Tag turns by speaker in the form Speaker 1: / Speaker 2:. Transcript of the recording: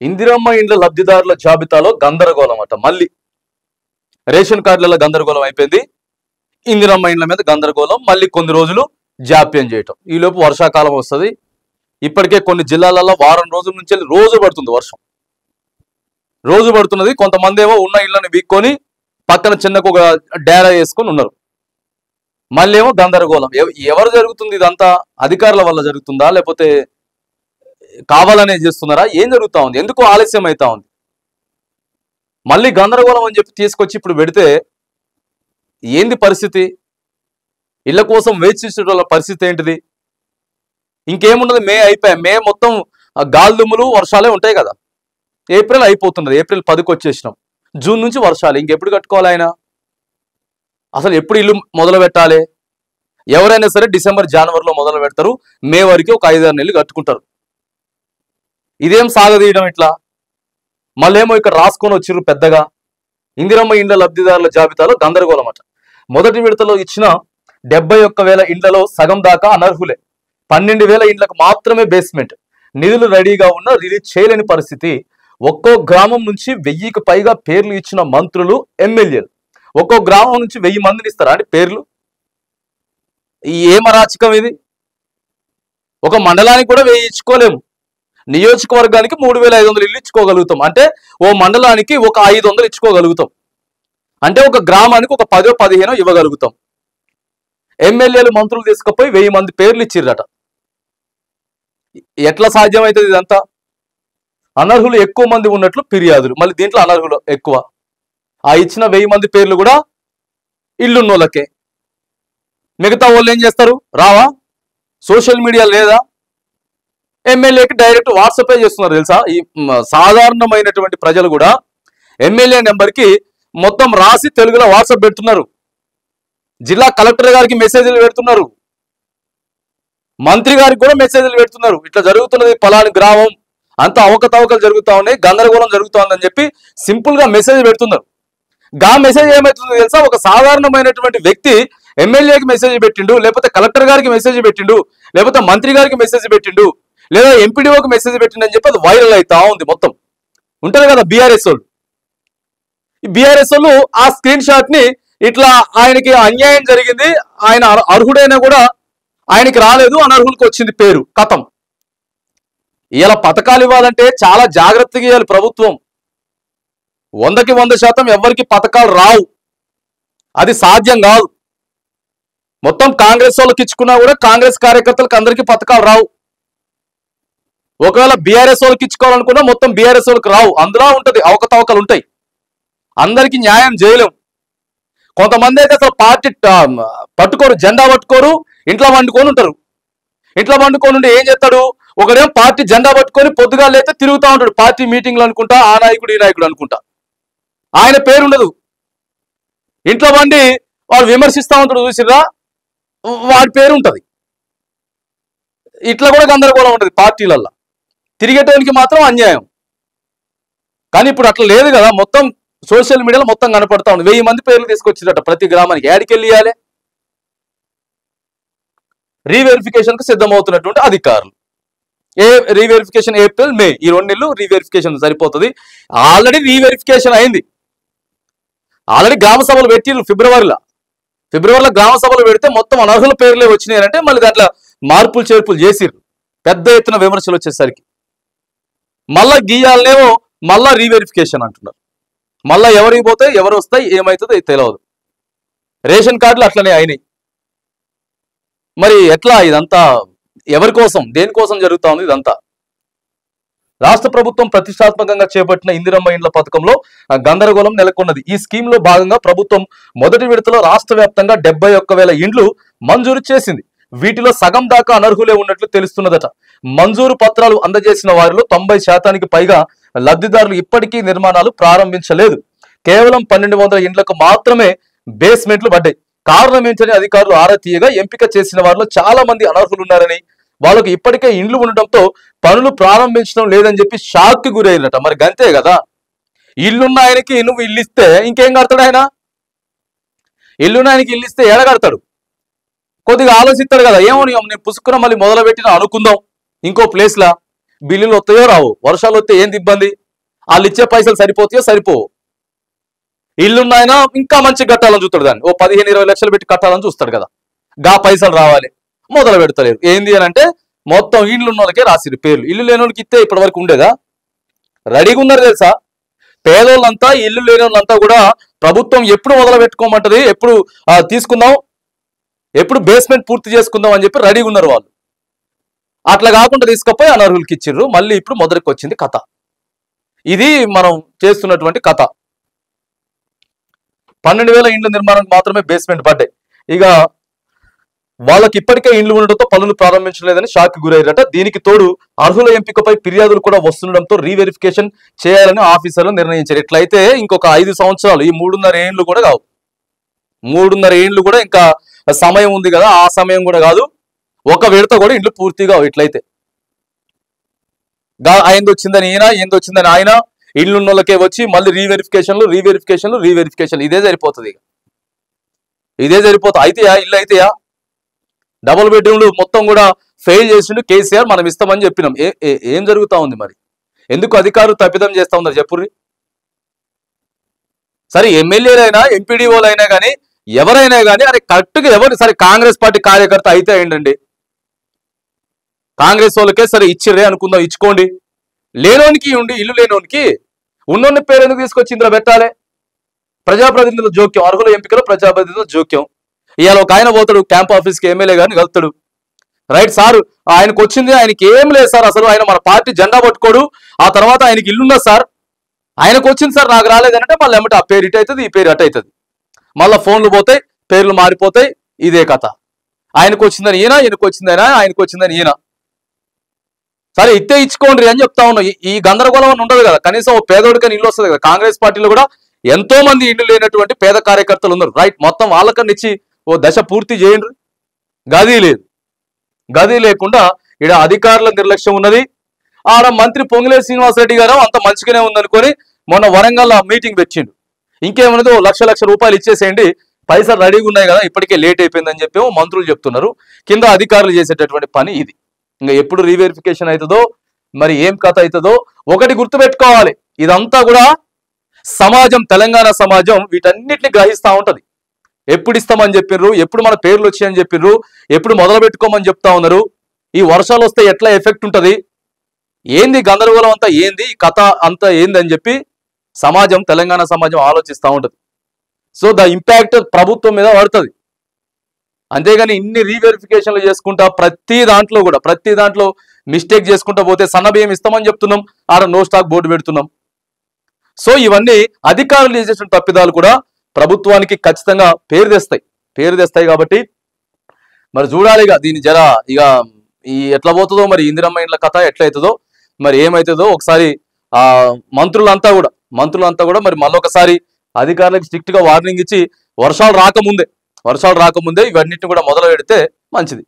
Speaker 1: ఇందిరమ్మ ఇండ్ల లబ్ధిదారుల జాబితాలో గందరగోళం అట. మళ్ళీ రేషన్ కార్డులలో గందరగోళం అయిపోయింది, ఇందిరమ్మ ఇండ్ల మీద గందరగోళం, మళ్ళీ కొన్ని రోజులు జాప్యం చేయటం. ఈలోపు వర్షాకాలం వస్తుంది. ఇప్పటికే కొన్ని జిల్లాలలో వారం రోజుల నుంచి రోజు పడుతుంది, వర్షం రోజు పడుతున్నది. కొంతమంది ఏమో ఉన్న ఇళ్లను వీక్కొని పక్కన చిన్నకు ఒక డేరా వేసుకొని ఉన్నారు. మళ్ళీ ఏమో గందరగోళం. ఎవరు జరుగుతుంది ఇదంతా? అధికారుల వల్ల జరుగుతుందా, లేకపోతే కావాలనే చేస్తున్నారా? ఏం జరుగుతా ఉంది? ఎందుకు ఆలస్యం అవుతా ఉంది? మళ్ళీ గందరగోళం అని చెప్పి తీసుకొచ్చి ఇప్పుడు పెడితే ఏంది పరిస్థితి? ఇళ్ల కోసం వేచి చూసే వాళ్ళ పరిస్థితి ఏంటిది? ఇంకేమున్నది? మే అయిపోయాయి. మే మొత్తం గాల్దుమ్ములు వర్షాలే ఉంటాయి కదా. ఏప్రిల్ అయిపోతున్నది, ఏప్రిల్ 10కి వచ్చేసినాం. జూన్ నుంచి వర్షాలు. ఇంకెప్పుడు కట్టుకోవాలి ఆయన? అసలు ఎప్పుడు ఇల్లు మొదలు పెట్టాలి? ఎవరైనా సరే డిసెంబర్ జనవరిలో మొదలు పెడతారు, మే వరకు ఒక 5-6 నెలలు కట్టుకుంటారు. ఇదేం సాగదీయడం ఇట్లా? మళ్ళేమో ఇక్కడ రాసుకొని వచ్చిర్రు పెద్దగా, ఇందిరమ్మ ఇండ్ల లబ్ధిదారుల జాబితాలో గందరగోళం అట. మొదటి విడతలో ఇచ్చిన 71,000 ఇండ్లలో సగం దాకా అనర్హులే. 12,000 ఇండ్లకు మాత్రమే బేస్మెంట్. నిధులు రెడీగా ఉన్న రిలీజ్ చేయలేని పరిస్థితి. ఒక్కో గ్రామం నుంచి 1000కి పైగా పేర్లు ఇచ్చిన మంత్రులు, ఎమ్మెల్యేలు. ఒక్కో గ్రామం నుంచి 1000 మందిని ఇస్తారా అంటే పేర్లు? ఏం అరాచకం ఇది? ఒక మండలానికి కూడా 1000 ఇచ్చుకోలేము. నియోజకవర్గానికి 3,500 ఇల్లు ఇచ్చుకోగలుగుతాం. అంటే ఓ మండలానికి ఒక 500 ఇచ్చుకోగలుగుతాం. అంటే ఒక గ్రామానికి ఒక 10-15 ఇవ్వగలుగుతాం. ఎమ్మెల్యేలు, మంత్రులు తీసుకుపోయి 1000 మంది పేర్లు ఇచ్చిర్రట. ఎట్లా సాధ్యమవుతుంది ఇదంతా? అనర్హులు ఎక్కువ మంది ఉన్నట్లు ఫిర్యాదులు, మళ్ళీ దీంట్లో అనర్హులు ఎక్కువ. ఆ ఇచ్చిన 1000 మంది పేర్లు కూడా ఇల్లున్నోళ్ళకే. మిగతా వాళ్ళు ఏం చేస్తారు? రావా? సోషల్ మీడియా లేదా? ఎమ్మెల్యేకి డైరెక్ట్ వాట్సాపే చేస్తున్నారు తెలుసా? ఈ సాధారణమైనటువంటి ప్రజలు కూడా ఎమ్మెల్యే నెంబర్కి మొత్తం రాసి తెలుగులో వాట్సాప్ పెడుతున్నారు. జిల్లా కలెక్టర్ గారికి మెసేజ్లు పెడుతున్నారు, మంత్రి గారికి కూడా మెసేజ్లు పెడుతున్నారు. ఇట్లా జరుగుతున్నది, పలాని గ్రామం అంతా అవకతవకలు జరుగుతూ ఉన్నాయి, గందరగోళం జరుగుతోందని చెప్పి సింపుల్ గా మెసేజ్ పెడుతున్నారు. గా మెసేజ్ ఏమవుతుందో తెలుసా? ఒక సాధారణమైనటువంటి వ్యక్తి ఎమ్మెల్యేకి మెసేజ్ పెట్టిండు, లేకపోతే కలెక్టర్ గారికి మెసేజ్ పెట్టిండు, లేకపోతే మంత్రి గారికి మెసేజ్ పెట్టిండు, లేదా ఎంపీడీఓకి మెసేజ్ పెట్టిండు అని చెప్పి అది వైరల్ అవుతా ఉంది. మొత్తం ఉంటుంది కదా బీఆర్ఎస్ వాళ్ళు. ఈ బీఆర్ఎస్ వాళ్ళు ఆ స్క్రీన్ షాట్ ని ఇట్లా, ఆయనకి అన్యాయం జరిగింది, ఆయన అర్హుడైనా కూడా ఆయనకి రాలేదు, అనర్హులకు వచ్చింది పేరు, కథం. ఇలా పథకాలు ఇవ్వాలంటే చాలా జాగ్రత్తగా ఇవ్వాలి ప్రభుత్వం. 100కి 100% ఎవరికి పథకాలు రావు, అది సాధ్యం కాదు. మొత్తం కాంగ్రెస్ వాళ్ళకి ఇచ్చుకున్నా కూడా కాంగ్రెస్ కార్యకర్తలకు అందరికీ పథకాలు రావు. ఒకవేళ బీఆర్ఎస్ వాళ్ళకి ఇచ్చుకోవాలనుకున్నా మొత్తం బీఆర్ఎస్ వాళ్ళకి రావు. అందులో ఉంటది, అవకతవకలు ఉంటాయి. అందరికీ న్యాయం చేయలేం. కొంతమంది అయితే అసలు పార్టీ పట్టుకోరు, జెండా పట్టుకోరు, ఇంట్లో వండుకొని ఉంటారు. ఇంట్లో వండుకొని ఉండి ఏం చేస్తాడు? ఒకడేం పార్టీ జెండా పట్టుకొని పొద్దుగా లేతే తిరుగుతూ ఉంటాడు, పార్టీ మీటింగ్లు అనుకుంటా, ఆ నాయకుడు ఈ నాయకుడు అనుకుంటా. ఆయన పేరు ఉండదు. ఇంట్లో వండి వాడు విమర్శిస్తూ ఉంటాడు, చూసిర్రా, వాడి పేరు ఉంటది. ఇట్లా కూడా గందరగోళం ఉంటుంది పార్టీలల్లో. తిరిగేటోనికి మాత్రం అన్యాయం. కానీ ఇప్పుడు అట్లా లేదు కదా. మొత్తం సోషల్ మీడియాలో మొత్తం కనపడతా ఉంది. 1000 మంది పేర్లు తీసుకొచ్చిరట ప్రతి గ్రామానికి. ఏడికెళ్ళి ఇవ్వాలి? రీవెరిఫికేషన్ కు సిద్ధమవుతున్నటువంటి అధికారులు. రీవెరిఫికేషన్ ఏప్రిల్, మే, ఈ 2 నెలలు రీవెరిఫికేషన్ సరిపోతుంది. ఆల్రెడీ రీవెరిఫికేషన్ అయింది. ఆల్రెడీ గ్రామ సభలు పెట్టిర్రు ఫిబ్రవరిలో గ్రామ సభలు పెడితే మొత్తం అనర్హుల పేర్లే వచ్చినాయంటే మళ్ళీ దాంట్లో మార్పులు చేర్పులు చేసిర్రు. పెద్ద ఎత్తున విమర్శలు వచ్చేసరికి మళ్ళా గీయాలనేమో మళ్ళా రీవెరిఫికేషన్ అంటున్నారు. మళ్ళా ఎవరికి పోతే ఎవరు వస్తాయి, ఏమవుతుందో తెలియదు. రేషన్ కార్డులు అట్లనే అయినాయి. మరి ఎట్లా ఇదంతా? ఎవరి కోసం, దేనికోసం జరుగుతా ఉంది ఇదంతా? రాష్ట్ర ప్రభుత్వం ప్రతిష్టాత్మకంగా చేపట్టిన ఇందిరమ్మ ఇండ్ల పథకంలో గందరగోళం నెలకొన్నది. ఈ స్కీమ్ లో భాగంగా ప్రభుత్వం మొదటి విడతలో రాష్ట్ర వ్యాప్తంగా 71,000 ఇండ్లు మంజూరు చేసింది. వీటిలో సగం దాకా అనర్హులే ఉన్నట్లు తెలుస్తున్నదట. మంజూరు పత్రాలు అందజేసిన వారిలో 90% పైగా లబ్ధిదారులు ఇప్పటికీ నిర్మాణాలు ప్రారంభించలేదు. కేవలం 1,200 ఇండ్లకు మాత్రమే బేస్మెంట్లు పడ్డాయి. కారణం ఏంటని అధికారులు ఆరా తీయగా ఎంపిక చేసిన వారిలో చాలా మంది అనర్హులు ఉన్నారని, వాళ్ళకు ఇప్పటికే ఇండ్లు ఉండడంతో పనులు ప్రారంభించడం లేదని చెప్పి షాక్ కి గురైనట. మరి గంతే కదా, ఇల్లున్న ఆయనకి నువ్వు ఇల్లు ఇస్తే ఇంకేం కడతాడు ఆయన? ఇల్లున్న ఆయనకి ఇల్లు ఇస్తే ఏడ కడతాడు? కొద్దిగా ఆలోచిస్తాడు కదా. ఏమో నేను పుసుకున్న మళ్ళీ మొదలుపెట్టిన అనుకుందాం ఇంకో ప్లేస్లా, బిల్లులు వస్తాయో రావు, వర్షాలు వస్తే ఏంది ఇబ్బంది, వాళ్ళు ఇచ్చే పైసలు సరిపోతాయో సరిపోవు. ఇల్లున్నాయన ఇంకా మంచి కట్టాలని చూస్తాడు, దాన్ని ఓ 15-20 లక్షలు పెట్టి కట్టాలని చూస్తాడు కదా, గా పైసలు రావాలి, మొదలు పెడతలేరు. ఏంది అని అంటే మొత్తం ఇల్లు ఉన్న వాళ్ళకే రాసిరు పేర్లు, ఇల్లు లేని వాళ్ళకి ఇస్తే ఇప్పటి వరకు ఉండేదా? రెడీగా ఉన్నారు తెలుసా. పేదోళ్ళంతా, ఇల్లు లేని వాళ్ళంతా కూడా ప్రభుత్వం ఎప్పుడు మొదలు పెట్టుకోమంటది, ఎప్పుడు తీసుకుందాం, ఎప్పుడు బేస్మెంట్ పూర్తి చేసుకుందాం అని చెప్పి రెడీగా ఉన్నారు వాళ్ళు. అట్లా కాకుండా తీసుకపోయి అనర్హులకి ఇచ్చిర్రు. మళ్ళీ ఇప్పుడు మొదటికి వచ్చింది కథ. ఇది మనం చేస్తున్నటువంటి కథ. 12,000 ఇండ్ల నిర్మాణానికి మాత్రమే బేస్మెంట్ పడ్డాయి. ఇక వాళ్ళకి ఇప్పటికే ఇండ్లు ఉండడంతో పనులు ప్రారంభించలేదని షాక్ గురయ్యారట. దీనికి తోడు అర్హుల ఎంపికపై ఫిర్యాదులు కూడా వస్తుండడంతో రీవెరిఫికేషన్ చేయాలని ఆఫీసర్లు నిర్ణయించారు. ఇట్లయితే ఇంకొక 5 సంవత్సరాలు, ఈ 3.5 ఏండ్లు కూడా కావు, 3.5 ఏండ్లు కూడా ఇంకా సమయం ఉంది కదా, ఆ సమయం కూడా కాదు, ఒక విడత కూడా ఇండ్లు పూర్తిగా ఇట్లయితే. ఆయనది వచ్చిందని ఈయన, ఈయనది వచ్చిందని ఆయన, ఇల్లున్న వాళ్ళకే వచ్చి మళ్ళీ రీవెరిఫికేషన్లు ఇదే సరిపోతుంది. ఇదే సరిపోతుంది. అయితేయా ఇల్లు అయితేయా? డబుల్ బెడ్రూమ్లు మొత్తం కూడా ఫెయిల్ చేసిండు కేసీఆర్, మనం ఇస్తామని చెప్పినాం. ఏం జరుగుతా ఉంది మరి? ఎందుకు అధికారులు తప్పిదం చేస్తా ఉన్నారు చెప్పుర్రి? సరే ఎమ్మెల్యేలైనా ఎంపీడీఓలైనా కానీ ఎవరైనా కానీ అరే కరెక్ట్గా ఎవరు, సరే కాంగ్రెస్ పార్టీ కార్యకర్త అయితే అయిండండి, కాంగ్రెస్ వాళ్ళకే సరే ఇచ్చిర్రే అనుకుందాం, ఇచ్చుకోండి. లేనోనికి ఉండి ఇల్లు లేనోనికి ఉన్నోని పేరు ఎందుకు తీసుకొచ్చి ఇందులో పెట్టాలి? ప్రజాప్రతినిధుల జోక్యం, అర్హుల ఎంపికలో ప్రజాప్రతినిధుల జోక్యం. ఇవాళ ఒక ఆయన పోతాడు క్యాంప్ ఆఫీస్కి, ఎమ్మెల్యే గారిని కలుతాడు, రైట్ సార్ ఆయనకు వచ్చింది, ఆయనకి ఏం లేదు సార్, అసలు ఆయన మన పార్టీ జెండా పట్టుకోడు, ఆ తర్వాత ఆయనకి ఇల్లున్నది సార్, ఆయనకు వచ్చింది సార్ నాకు రాలేదనంటే మళ్ళీ ఏమంటే ఆ పేరు ఇటు అవుతుంది, ఈ పేరు అటు అవుతుంది, మళ్ళీ ఫోన్లు పోతాయి, పేర్లు మారిపోతాయి, ఇదే కథ. ఆయనకు వచ్చిందని ఈయన, ఈయనకు వచ్చిందని ఆయనకు వచ్చిందని ఈయన. సరే ఇట్టే ఇచ్చుకోండి అని చెప్తా ఉన్నాం. ఈ గందరగోళం అని ఉండదు కదా, కనీసం ఓ పేదోడికని ఇల్లు వస్తుంది కదా. కాంగ్రెస్ పార్టీలో కూడా ఎంతో మంది ఇల్లు లేనటువంటి పేద కార్యకర్తలు ఉన్నారు, రైట్, మొత్తం వాళ్ళకన్నా ఇచ్చి ఓ దశ పూర్తి చేయండి. గది లేదు, గది లేకుండా ఇక్కడ అధికారుల నిర్లక్ష్యం ఉన్నది. ఆడ మంత్రి పొంగులేటి శ్రీనివాసరెడ్డి గారు అంత మంచిగానే ఉందనుకొని మొన్న వరంగల్ మీటింగ్ పెట్టిండు. ఇంకేమన్నది ఓ లక్ష రూపాయలు ఇచ్చేసేయండి, పైసలు రెడీగా ఉన్నాయి కదా, ఇప్పటికే లేట్ అయిపోయిందని చెప్పి మంత్రులు చెప్తున్నారు. కింద అధికారులు చేసేటటువంటి పని ఇది. ఇంకా ఎప్పుడు రీవెరిఫికేషన్ అవుతుందో మరి ఏం కథ అవుతుందో ఒకటి గుర్తుపెట్టుకోవాలి. ఇదంతా కూడా సమాజం, తెలంగాణ సమాజం వీటన్నిటిని గ్రహిస్తూ ఉంటది. ఎప్పుడు ఇస్తామని చెప్పిర్రు, ఎప్పుడు మన పేర్లు వచ్చాయని చెప్పిర్రు, ఎప్పుడు మొదలు పెట్టుకోమని చెప్తా ఉన్నారు, ఈ వర్షాలు వస్తే ఎట్లా ఎఫెక్ట్ ఉంటుంది, ఏంది గందరగోళం అంతా ఏంది, ఈ కథ అంతా ఏంది అని చెప్పి సమాజం, తెలంగాణ సమాజం ఆలోచిస్తూ ఉంటుంది. సో ద ఇంపాక్ట్ ప్రభుత్వం మీద పడుతుంది. అంతేగాని ఇన్ని రీవెరిఫికేషన్లు చేసుకుంటా ప్రతి దాంట్లో మిస్టేక్ చేసుకుంటా పోతే సన్నబియ్యం ఇస్తామని చెప్తున్నాం, ఆడ నో స్టాక్ బోర్డు పెడుతున్నాం. సో ఇవన్నీ అధికారులు చేసేసిన తప్పిదాలు కూడా ప్రభుత్వానికి ఖచ్చితంగా పేరు తెస్తాయి. కాబట్టి మరి చూడాలి ఇక దీని జర ఇక ఈ ఎట్లా పోతుందో, మరి ఇందిరమ్మ ఇండ్ల కథ ఎట్లా అవుతుందో, మరి ఏమవుతుందో ఒకసారి మంత్రులంతా కూడా మరి మళ్ళొకసారి అధికారులకు స్ట్రిక్ట్ గా వార్నింగ్ ఇచ్చి వర్షాలు రాకముందే ఇవన్నిటిని కూడా మొదలు పెడితే మంచిది.